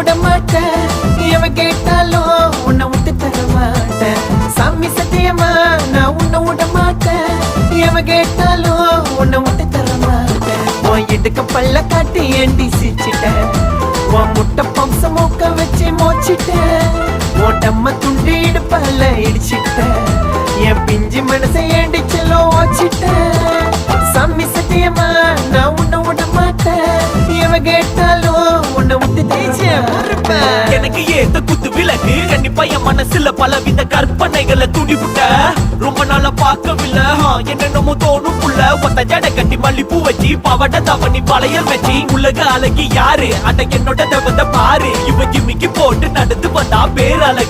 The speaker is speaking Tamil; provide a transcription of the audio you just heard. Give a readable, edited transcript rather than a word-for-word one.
விட மாட்டேன், எவன் கேட்டாலும் உன்னை விட்டு தர மாட்டேன். சாமி சத்தியமா நான் உன்னை விட மாட்டேன், எவன் கேட்டாலும் உன்னை விட்டு தர மாட்டேன். உன் இடுக்க பல்ல காட்டி ஏண்டி சிரிச்சிட்டேன், உன் முட்டை பம்ச மூக்க வச்சு மோச்சிட்டேன். ஓட்டம்ம துண்டு இடுப்பல்ல இடிச்சிட்டேன், என் பிஞ்சு மனசை ஏண்டி செல்லம் ஓச்சிட்டேன். சாமி சத்தியமா நான் உன்னை விட மாட்டேன், எவன் கேட்டாலும் உன்னை விட்டு தேய்ச்சேன். எனக்கு ஏத்த குத்து விளக்கு கண்டிப்பா என் மனசுல பலவித கற்பனைகளை துடி விட்ட. ரொம்ப நாளா பார்க்கவில்லை என்னென்னமோ தோணும் புள்ள. ஒத்த ஜட கட்டி மல்லிப்பூ வச்சு பவட தவணி பழைய வச்சு உலக அழகி யாரு அட என்னோட தேவதை பாரு. இவ ஜிமிக்கி போட்டு நடந்து வந்தா பேரழகு.